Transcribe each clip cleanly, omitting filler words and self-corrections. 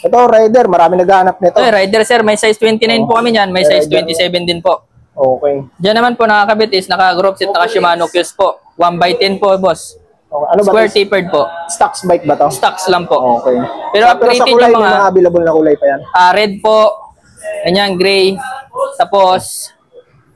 Ito, rider. Marami naghahanap nito. Rider sir, may size 29 po kami niyan. May size 27 din po. Okay. Diyan naman po nakakabit is naka-group set, naka-Shimano Qs po. 1x10 po, boss. Okay. Ano ba? Square tapered po. Stocks bike ba to? Stocks lang po. Okay. Pero upgraded kulay, yung mga available na kulay pa yan. Red po. Ganyan, gray. Tapos,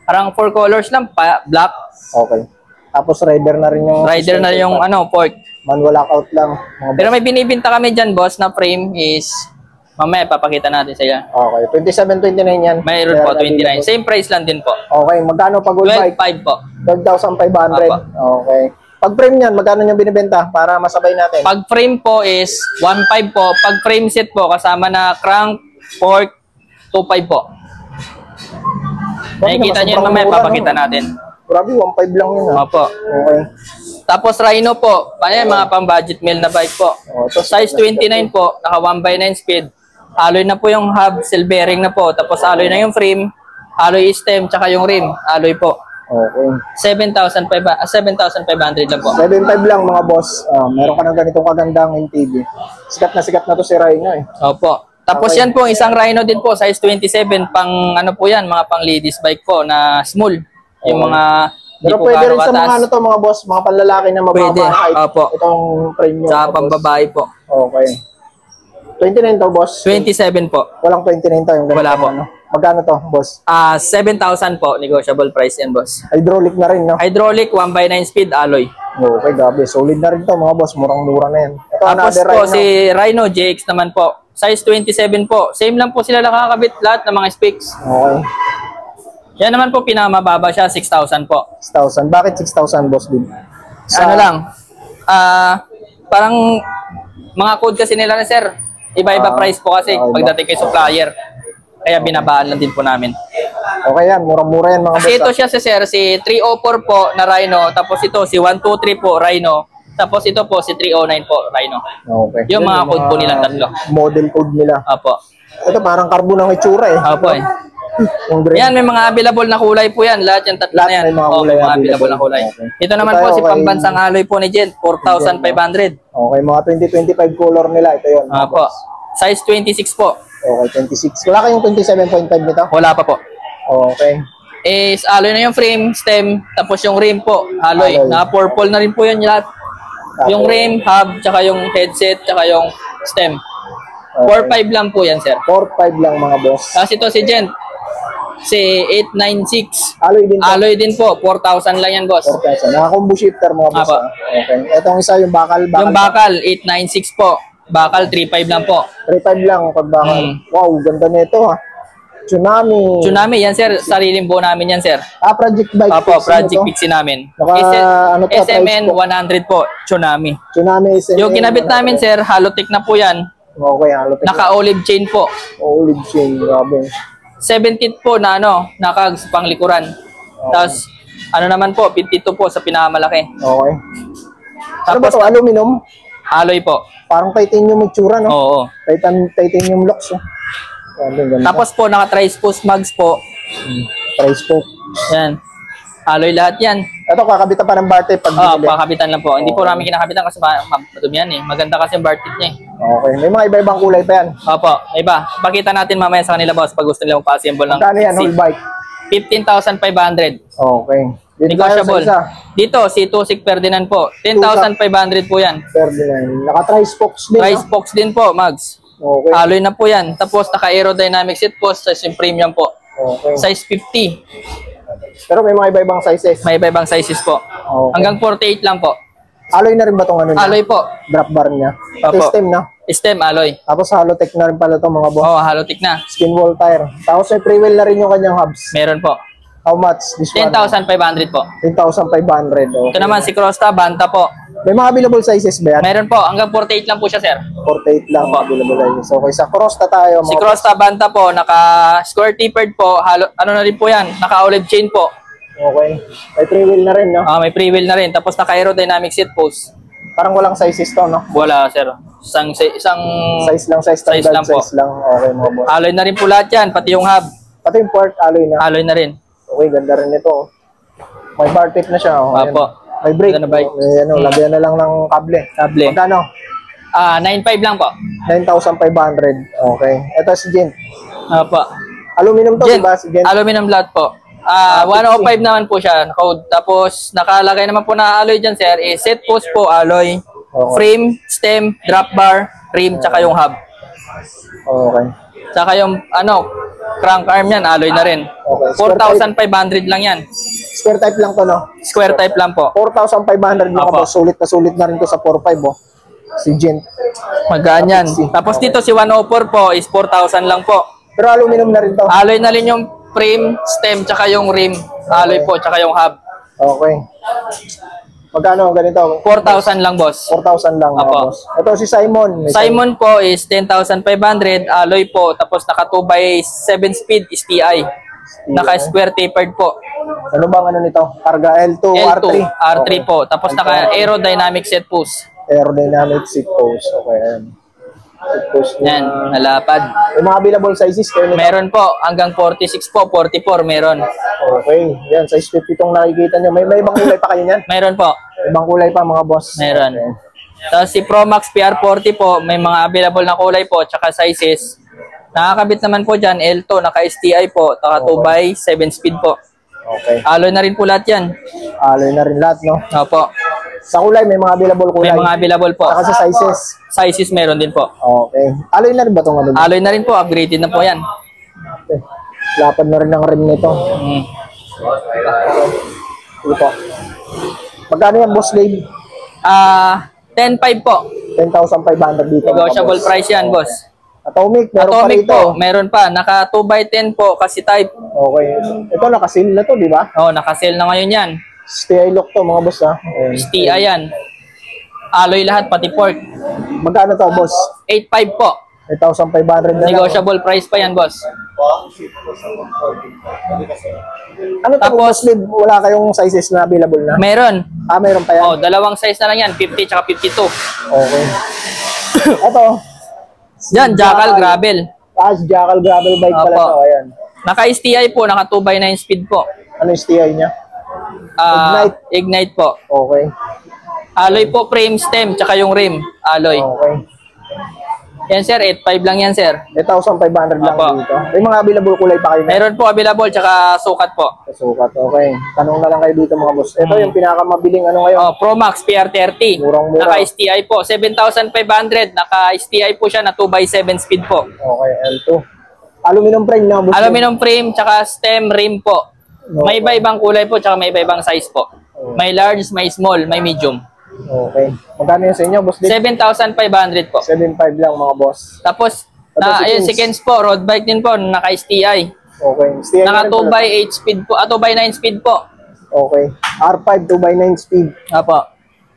parang 4 colors lang, black. Okay. Tapos rider na rin yung... Rider na yung pork. Manual lockout lang. Pero may binibinta kami dyan, boss, na frame is... Mamaya, papakita natin sa iyo. Okay. 27, 29 yan. Mayroon po, 29. Same price lang din po. Okay. Magkano pag all bike? 12.5 po. 12,500. Okay. Pag frame yan, magkano nyo binibenta para masabay natin? Pag frame po is 1.5 po. Pag frame set po, kasama na crank, fork, 2.5 po. Nakikita nyo yun mamaya, papakita natin. Grabe, 1.5 lang yun. Opo. Okay. Tapos Rhino po, mga pang-budget meal na bike po. Size 29 po, naka 1x9 speed. Alloy na po yung hub, seal bearing na po. Tapos alloy na yung frame, alloy stem, tsaka yung rim, alloy po. Okay. 7,500 lang po. 7.5 lang mga boss. Meron ka ng ganitong kagandang MTB. Sikat na to si Rhino eh. Opo. Tapos yan po, isang Rhino din po, size 27, pang ano po yan, mga pang ladies bike po na small. Yung mga pero pwede rin sa mga mga boss, mga panlalaki na mababa height. Opo. Itong frame nyo. Sa pambabae po. Okay. 29 to, boss? 27 po. Walang 29 to yung ganito. Wala po. Ano? Magkano to, boss? 7,000 po. Negotiable price yan, boss. Hydraulic na rin, no? Hydraulic, 1x9 speed, alloy. Okay, gabi. Solid na rin to, mga boss. Murang-mura na yan. Ito, tapos po, si Rhino JX naman po. Size 27 po. Same lang po sila nakakabit lahat ng mga specs. Okay. Yan naman po, pinamababa siya, 6,000 po. 6,000. Bakit 6,000, boss, din? Ano lang, parang mga code kasi nila na, sir. Iba-iba price po kasi pagdating kay supplier. Kaya binabaan lang din po namin. Okay yan, mura-mura yan mga boss. Kasi ito siya sir, si 304 po na Rhino. Tapos ito, si 123 po, Rhino. Tapos ito po, si 309 po, Rhino. Okay. Yung mga code po nilang tatlo. Model code nila. Opo. Ito parang carbon ang itsura eh. Opo eh. Yan, may mga available na kulay po yan. Lahat yung tatlo na yan. May mga kulay available na kulay. Okay. Ito naman po, si pambansang alloy po ni Gent, 4,500. Okay, mga 2025 color nila. Ito yun. Opo. Size 26 po. Okay, 26. Wala kayong 27.5 nito? Wala pa po. Okay. Is alloy na yung frame, stem, tapos yung rim po, alloy. Na-purple na rin po yun lahat. Yung rim, hub, tsaka yung headset, tsaka yung stem. Okay. 4.5 lang po yan, sir. 4.5 lang mga boss. Tapos ito si Gent, si 896. Alloy din po, 4,000 lang yan, boss. 4,000. Naka-combo shifter mga boss. Okay. Itong isa yung bakal. Yung bakal, 896 po. Bakal, 3.5 lang po. 3.5 lang pag bakal. Wow, ganda nito ha. Tsunami. Tsunami, yan sir. Sariling buo namin yan, sir. Project bike. Opo, project fixie namin. SMN 100 po, Tsunami. Tsunami SMN. Yung kinabit namin, sir, Halotech na po yan. Okay, Halotech. Naka-olive chain po. Olive chain, grabe. 17 po na naka panglikuran. Tapos, naman po, 52 po sa pinakamalaki. Okay. Tapos, ano ba to? Aluminum? Alloy po. Parang titanium itsura, no? Oo. Titanium locks, no? Tapos po, naka-tri-spokes mags po. Tri-spoke. Yan. Alloy lahat yan. Ito, kakabitan pa ng bar tape pag binili. Pakabitan lang po. Hindi po namin kinakabitan kasi madumi yan eh. Maganda kasi yung bar tape niya eh. Okay. May mga iba-ibang kulay pa yan. Opo, iba. Pakita natin mamaya sa kanila, boss, pag gusto nila magpa-assemble ng... Magkano yan, whole bike? 15,500. Okay. Negotiable. Dito, si Tusik Ferdinand po. 10,500 po yan. Ferdinand. Naka-tri-spokes din. Tri-spokes din po, Mags. Okay. Alloy na po yan. Tapos naka-aerodynamic seat post, size yung premium po. Okay. Size 50. Pero may mga iba-ibang sizes. May iba-ibang sizes po. Okay. Hanggang 48 lang po. Alloy na rin ba itong ano niya? Alloy po. Drop bar niya. Opo. Stem na. Stem, alloy. Tapos Halotech na rin pala itong mga boss. Oo, Halotech na. Skin wall tire. Tapos may pre-wheel na rin yung kanyang hubs. Meron po. How much? This 10,500 po. 10,500. Okay. Ito naman si Crosta, Banta po. May mga available sizes ba yan? Meron po. Hanggang 48 lang po siya, sir. 48 lang Opo. available sizes. Okay, sa Crosta tayo. Si Crosta, Banta po. Naka-square tapered po. Ano na rin po yan? Naka-olive chain po. Okay. May pre-wheel na rin, no? May pre-wheel na rin. Tapos naka-aerodynamic seat post. Parang walang sizes to, no? Wala, sir. Isang size lang, size lang po. Okay, mga boss. Alloy na rin po lahat yan. Pati yung hub. Pati yung port, alloy na. Alloy na rin. Okay, ganda rin ito. May bar tape na siya. Opo. May brake. May lagyan na lang ng kable. Kable. Magkano? 9.5 lang po. 9,500. Okay. Ito si Gent. Opo. Aluminum to, Gent, diba? Si Gent. aluminum lahat po. 105 naman po siya, code. Tapos, nakalagay naman po na alloy dyan, sir, is set post po, alloy, frame, stem, drop bar, rim, tsaka yung hub. Okay. Tsaka yung, crank arm yan, alloy na rin. Okay. 4,500 lang yan. Square type lang to, no? Square type lang po. 4,500 mga Opo. boss. Sulit na sulit na rin to sa 4.5, oh. Si Gent. Magaan yan. Tapos dito si 104 po is 4,000 lang po. Pero aluminum na rin to. Alloy na rin yung frame, stem, tsaka yung rim. Alloy po, tsaka yung hub. Okay. Magkano ang ganito? 4,000 lang, boss. 4,000 lang, mga Opo. boss. Ito si Simon. Simon po is 10,500. Alloy po. Tapos naka 2x7 speed is TI. Naka square tapered po. Ano bang ano nito? Karga L2, L2, R3. R3 Okay. po. Tapos naka aerodynamic set push. Aerodynamic seat post. Okay, ayan. Seat post niya. Yan, nalapad. Yung mga available sizes kayo nito. Meron po, hanggang 46 po, 44 meron. Okay. Yan, size 50 itong nakikita nyo. May ibang kulay pa kayo niyan? Meron po, Ibang kulay pa, mga boss. meron. Okay. Tapos si Pro Max PR40 po, may mga available na kulay po, tsaka sizes. Nakakabit naman po dyan, L2, naka-STI po, taka 2x7 speed po. Okay. Alloy na rin po lahat yan. Alloy na rin lahat, no? Opo, Sa kulay, may mga available kulay. may mga available po. Saka sa sizes. Sizes meron din po. Okay. Alloy na rin ba itong ano? Alloy na rin po, upgraded na po yan. Okay. Lapad na rin ang rim nito. Mm. Ito. Magkano yan, boss Dave? 10.5 po. 10,500 dito. mga Negotiable boss. price yan, boss. Atomic, meron pa Atomic rito. po, meron pa. Naka 2x10 po kasi type. Okay. Ito, nakasil na to, di ba? Oh, naka-sale na ngayon yan. STI lock to, mga boss, ha? Ayan. STI yan. Alloy lahat, pati pork. Magkano to, boss? 8.5 po. 8,500 na lang. Negotiable price pa yan, boss. Ano to, Tapos- boss Dave? Wala kayong sizes na available na? Meron. Meron pa yan? Oh, dalawang size na lang yan, 50 tsaka 52. Okay. Ito. Yan, Jackal Gravel. Jackal gravel bike pala Opo. to. Ayan. Naka-STI po, naka 2x9 speed po. Ano yung STI niya? Ignite po. Okay. Alloy po, frame, stem, tsaka yung rim. Alloy. Okay. Yan, sir. 8.5 lang yan, sir. 8,500 lang Opo. dito. May mga available kulay pa kayo na. Meron po available, tsaka sukat po. Sukat. Okay. Tanong na lang kayo dito, mga boss. Ito yung pinakamabiling ano ngayon. Oh, Pro Max PR30. Murang-mura. Naka-STI po. 7,500. Naka-STI po siya na 2x7 speed po. Okay, L2. Aluminum frame na, boss. Aluminum frame, tsaka stem rim po. May iba-ibang kulay po, tsaka may iba-ibang size po. May large, may small, may medium. Okay. Magkano yun sa inyo, boss? 7,500 po. 7.5 lang, mga boss. Tapos, Tapos si ayun, Kings. si Kens po, road bike din po, naka-STI. Okay. STI na Naka rin pala. 2x8 speed po, 2x9 speed po. Okay. R5 2x9 speed. Apo.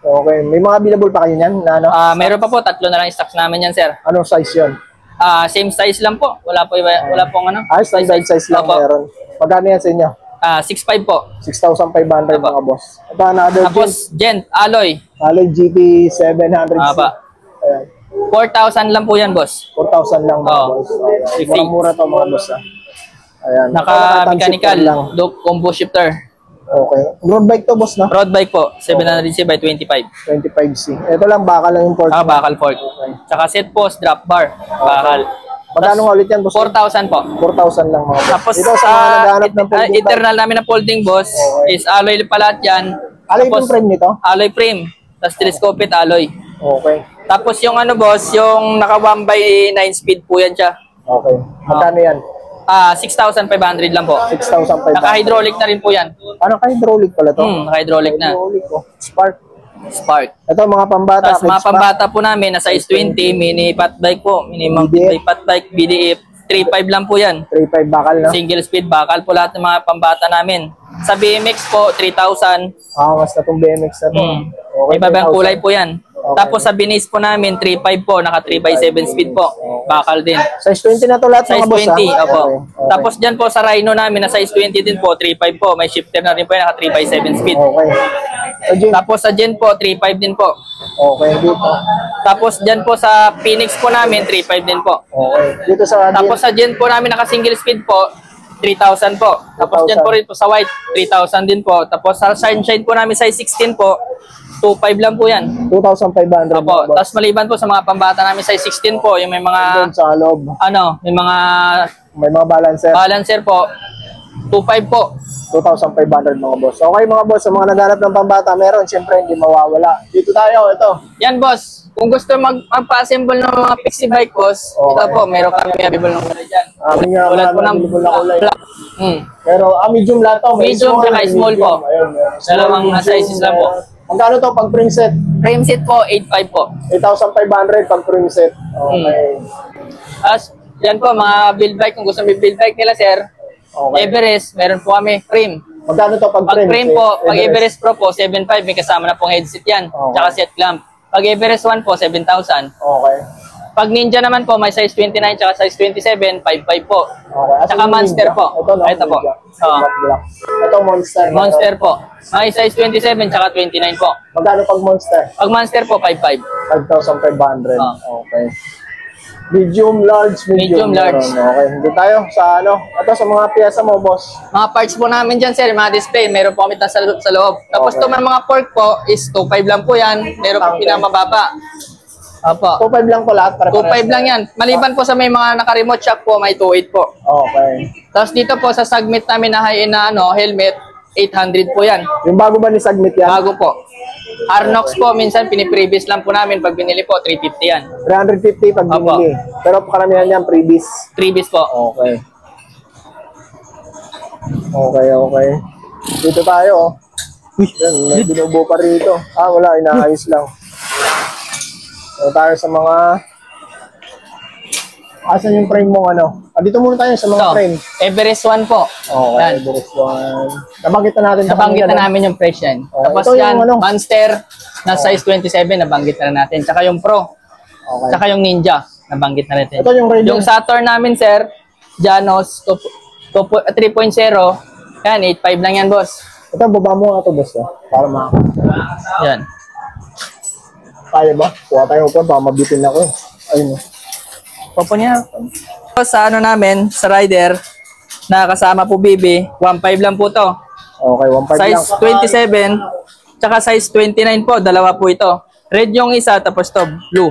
Okay. May mga available pa kayo niyan? Na, ano? Meron pa po, 3 na lang yung stocks namin yan, sir. Anong size yun? Same size lang po. Wala pong ano. Standard size lang Opo. meron. Magkano yan sa inyo? 6.5 po. 6,500 Opo. mga boss. Ito, another Tapos, Gent, alloy. Alloy GT 700C. Apa. Ayan. 4,000 lang po yan, boss. 4,000 lang mga Oo. boss. Ayan. Murang-mura to mga boss. Ayan. Naka-mechanical, lang. combo shifter. Okay. Road bike to boss, no? Road bike po, 700c by 25. 25C. Ito lang, baka lang yung port. Bakal fork. Tsaka set post, drop bar. Bakal. Magkano nga ulit yan, boss? 4,000 po. 4,000 lang mga boss. Tapos Ito sa mga naghahanap ng folding bike. internal namin na folding, boss, is alloy pa lahat yan. Alloy Tapos, yung frame nito? alloy frame. Tapos telescopic alloy. Okay. Tapos yung ano, boss, yung naka 1x9 speed po yan siya. Okay. Magkano yan? 6,500 lang po. 6,500. Naka-hydraulic na rin po yan. Ano, ka-hydraulic pala to? Naka-hydraulic na. Hydraulic, oh. Spark. Spark. Ito, mga pambata. Tapos mga pambata po namin na size 20, mini fat bike po, minimum BDF. fat bike, BDF, 3.5 lang po yan. 3.5 bakal, no? Single speed bakal po lahat ng mga pambata namin. Sa BMX po, 3,000. Mas na itong BMX na to. Okay, Iba bang 3,000. kulay po yan. Okay. Tapos sa binis po namin, 3.5 po, naka 3x7 speed po. Bakal din. Size 20 na to lahat, Size mga boss, 20, ha? opo. Okay. Tapos dyan po sa Rhino namin na size 20 din po, 3.5 po. May shifter na rin po yan, naka 3x7 speed. Okay. So, Jim, Tapos sa Gen po, 3.5 din po. okay, dito. Tapos dyan po sa Phoenix po namin, 3.5 din po. Okay. Dito sa Tapos sa Gen po namin naka single speed po, 3,000 po. Tapos dyan po rin po sa white, 3,000 din po. Tapos sa Sunshine po namin size 16 po, 2.5 lang po yan. 2,500 Opo. mga boss. Tapos maliban po sa mga pambata namin size 16 po, yung may mga, Doon sa loob. may mga May mga balancer. balancer po, 2.5 po. 2,500 mga boss. Okay mga boss, sa mga naghanap ng pambata, meron. Siyempre, hindi mawawala. Dito tayo, ito. Yan, boss. Kung gusto magpa-assemble ng mga pixie bike, boss, ito po, meron kami available ng kulay dyan. Nga, Tulad po ng available na kulay. black. Pero, medium lahat to. May Medium tsaka may small medium. po. Ayun, Dalawang medium. sizes lang po. Magkano to pag frame set? Frame set po, 8.5 po. 8,500 pag frame set. Okay. Tapos, yan po, mga build bike, kung gusto may build bike nila, sir, Okay. Everest, meron po kami frame. Magkano to pag Pag frame? frame po, pag Everest Pro po, 7.5, may kasama na pong headset yan, Okay. tsaka set clamp. Pag Everest 1 po, 7,000. Okay. Pag Ninja naman po, may size 29 tsaka size 27, 5.5 po. Okay. At Tsaka yung Monster Ninja. po. Ito, no? Ito po. Ninja. Oo. Black. Ito, Monster. Monster po. May size 27 tsaka 29 po. Magkano pag Monster? Pag Monster po, 5.5. 5,500. Oh. Okay. Medium, large, Medium, large. meron. Okay. Hindi tayo sa ano. Ito sa mga piyesa mo, boss. Mga parts po namin dyan, sir, mga display, meron po kami sa loob. Tapos Okay. ito man mga pork po, is 2.5 lang po yan. Meron po Okay. pinamababa. Opo. 2,500 lang to lahat. 2.5 lang yan. Maliban po sa may mga naka-remote shock po, may 2.8 po. Okay. Tapos dito po sa segment namin na high-end na helmet, 800 po yan. Yung bago ba ni Sagmit yan? Bago po. Arnox po, minsan piniprevious lang po namin. Pag binili po, 350 yan. 350 pag Opo. binili. Pero karamihan yan, previous. Previous po. Okay. Okay. Dito tayo, oh. Yan, may binubo pa rito. Wala, inaayos lang. So, tayo sa mga... Asan yung frame mo, ano? Dito muna tayo sa mga Ito, frame. Everest 1 po. Okay, Yan. Everest one. Nabanggit na natin. sa Nabanggit kanila, na no? namin yung price yan. Okay. Tapos Ito yung yan, ano? Monster na size 27, nabanggit na natin. Tsaka yung Pro. Okay. Tsaka yung Ninja, nabanggit na natin. Ito yung Raiden. Yung Saturn namin, sir, Janos 3.0. Yan, 8.5 lang yan, boss. Ito, baba mo nga ito, boss. Para Yan. kaya ba? Kuha tayo upo, baka mabitin ako. Ayun. Popo niya. Sa ano namin, sa rider, na kasama po BB, 1.5 lang po to. Okay, 1.5 Size lang. 27, tsaka size 29 po, dalawa po ito. Red yung isa, tapos to, blue.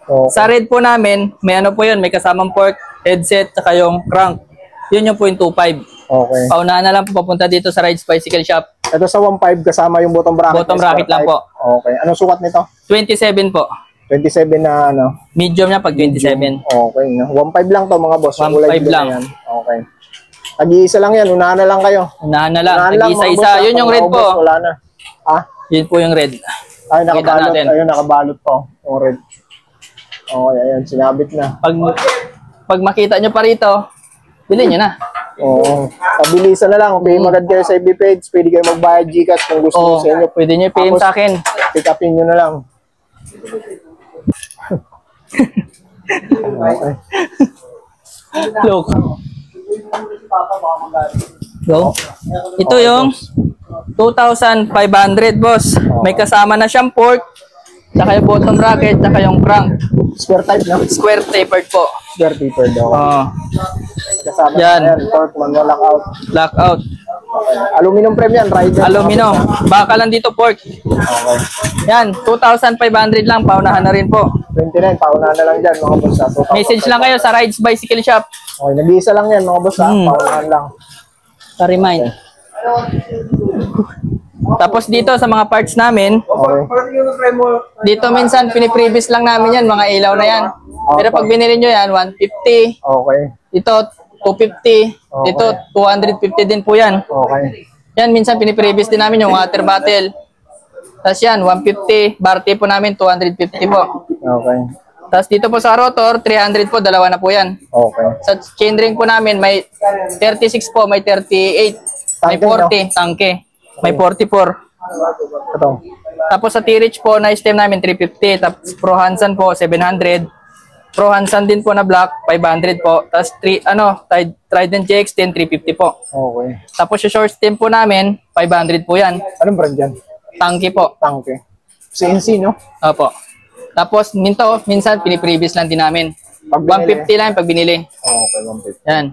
Okay. Sa red po namin, may ano po yun, may kasamang fork, headset, tsaka yung crank. Yun yung po yung 2.5. Okay. Paunahan na lang po papunta dito sa Rides Bicycle Shop. Ito sa 1.5 kasama yung bottom bracket. Bottom square bracket lang type. po. Okay. Anong sukat nito? 27 po. 27 na ano? Medium niya pag 27. Okay. No? 1.5 lang to mga boss. 1.5 Kulay blue na lang. yan. Okay. Tag-iisa lang yan. Unahan na lang kayo. Unahan na lang. Unahan lang, mga Nag-isa-isa. boss, Yun yung red Pag maubos, po. Wala na. Yun po yung red. Ay, Kita nakabalot. natin. Ayun, nakabalot po. Yung red. Okay, ayan. Sinabit na. Pag makita nyo pa rito, bilhin nyo na. Oo. Pabilisan na lang. Pay magad kayo sa FB page. Pwede kayo magbayad Gcash kung gusto nyo Oo, sa inyo. pwede nyo i-PM Tapos, sa akin. Pick upin nyo na lang. Okay. Look. Go. Ito yung 2,500, boss. May kasama na siyang fork, tsaka yung bottom bracket, tsaka yung crank. Square type na. Square tapered po. Square taper daw. Oh, Kasama yan. na yan. Torque, manual lockout. lockout. Aluminum frame yan. Rider. Aluminum. Baka lang dito fork. Okay. Yan, 2,500 lang. Paunahan na rin po. 29. Paunahan na lang dyan mga boss. 2,000. Message lang kayo sa Rides Bicycle Shop. Okay. Nag-iisa lang yan mga boss. Paunahan lang. Sa remind. Tapos dito sa mga parts namin, Okay. dito minsan piniprevious lang namin yan, mga ilaw na yan. Pero pag binili nyo yan, 150. Okay. Dito, 250. Dito, 250 din po yan. Okay. Yan, minsan piniprevious din namin yung water bottle. Tapos yan, 150. Barte po namin, 250 po. Okay. Tapos dito po sa rotor, 300 po, dalawa na po yan. Okay. Sa chainring po namin, may 36 po, may 38, may Tangke, 40, tangke. May 44. Ito. Tapos sa T-Reach po, na stem namin 350. Tapos Pro Hansan po, 700. Pro Hansan din po na black, 500 po. Tapos Trident GX10, 350 po. Okay. Tapos yung short stem po namin, 500 po yan. Anong brand yan? Tangke po. Tangke. CNC, no? Opo. Tapos minsan piniprevious lang din namin. Pag binili. 150 lang pag binili. Okay, 150. Yan.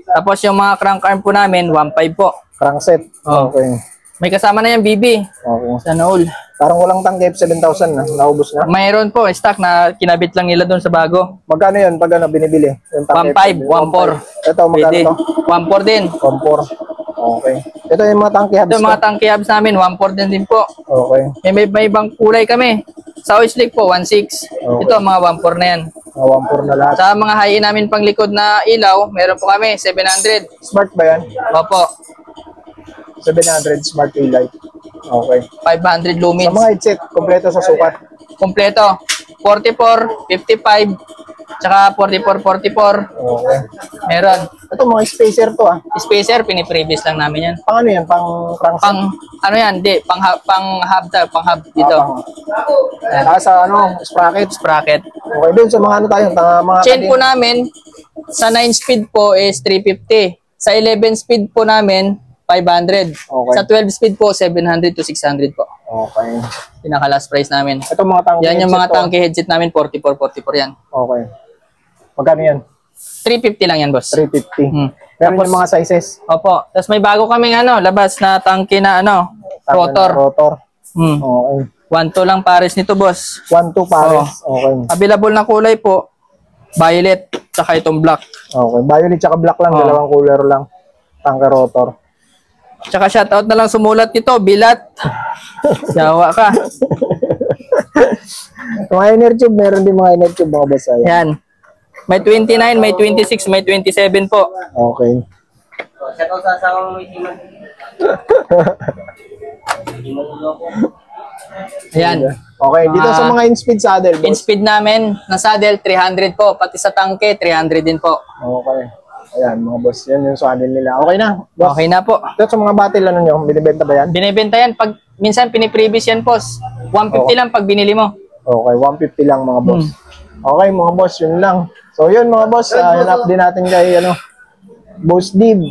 Tapos yung mga crank arm po namin, 1.5 po. Crankset. Oh. Okay. May kasama na yan, BB. Okay. Sana all. Parang walang tangke, 7,000 na. Naubos na. Mayroon po, stock na kinabit lang nila doon sa bago. Magkano yun pag ano, binibili? Yung tangke, 1.5, 1.4. Ito, magkano Pwede. to? 1.4 din. 1.4. Okay. Ito yung mga tangke hubs. Ito mga tangke hubs namin, 1.4 din po. Okay. May ibang kulay kami. Sa oil slick po, 1.6. Okay. Ito, mga 1.4 na yan. 1.4 na lahat. Sa mga high namin pang likod na ilaw, meron po kami, 700. Smart ba yan? Opo, 700 smart light. Okay. 500 Sa lumens. mga headset, kompleto sa sukat. Kompleto. 44, 55, tsaka 44, 44. Okay. Meron. Ito mga spacer to ah. Spacer, piniprevious lang namin yan. Pang ano yan? Pang crank Pang, ano yan, di, pang hub dito. Sa ano, sprocket. Sprocket. Okay, doon sa mga ano tayo, mga Chain po namin, sa 9 speed po is 350. Sa 11 speed po namin, 500. Okay. Sa 12 speed po, 700 to 600 po. Okay. Pinaka last price namin. Ito mga tangke Yan yung headset mga to. tangke headset namin, 44, 44 yan. Okay. Magkano yan? 350 lang yan, boss. 350. Hmm. Meron yung mga sizes. Opo. Tapos may bago kaming labas na tangke na rotor. Rotor. Hmm. Okay. 1.2 lang pares nito, boss. 1-2 pares. Okay. Available na kulay po, violet, tsaka itong black. Okay. Violet tsaka black lang, dalawang color lang. Tangke rotor. Tsaka shoutout na lang sumulat nito, Bilat. Yawa ka. Mga inner tube, meron din mga inner tube mga boss. Ayan. Yan. May 29, may 26, may 27 po. Okay. Shoutout sa asawa mo, Iman. Ayan. Okay, dito sa mga in-speed saddle, boss. In-speed namin, na saddle, 300 po. Pati sa tangke, 300 din po. Okay. Ayan, mga boss. Yan yung saddle nila. Okay na, boss. Okay na po. Ito sa mga battle, ano nyo? Binibenta ba yan? Binibenta yan. Pag, minsan piniprevious yan, boss. 150 lang pag binili mo. Okay, 150 lang mga boss. Okay, mga boss, yun lang. So, yun mga boss. Hanap din natin kay, Boss Dib.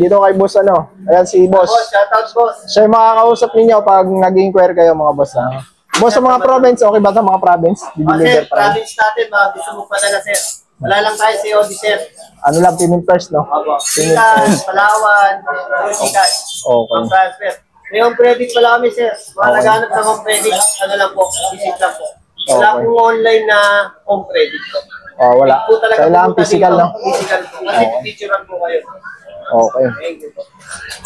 Dito kay boss, Ayan si boss. Shoutout, boss. Siya yung makakausap ninyo pag nag-inquire kayo mga boss, ha? Boss, sa mga province, okay ba sa mga province? Sir, Deliver pa rin. province natin, mga gusto mo padala, sir. Wala lang tayo sa Odi, sir. Ano lang, payment first, no? Opo. Pikas, Palawan, Pikas. Okay. Ang transfer. May home credit pala kami, sir. Mga naghanap ng home credit, ano lang po, visit lang po. Wala Okay. pong online na home credit po. Wala. Po talaga Kailangan pumunta physical, dito. no? Physical po. Kasi picturean po kayo. Okay. Thank you po.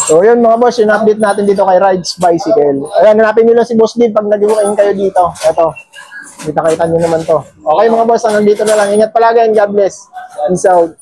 So, yun mga boss, yung update natin dito kay Rides Bicycle. Ayan, hanapin nyo lang si Boss Dib pag nag-iwain kayo dito. Ito. Kita-kita nyo naman to. Okay mga boss, hanggang dito na lang. Ingat palagi and God bless. Peace out.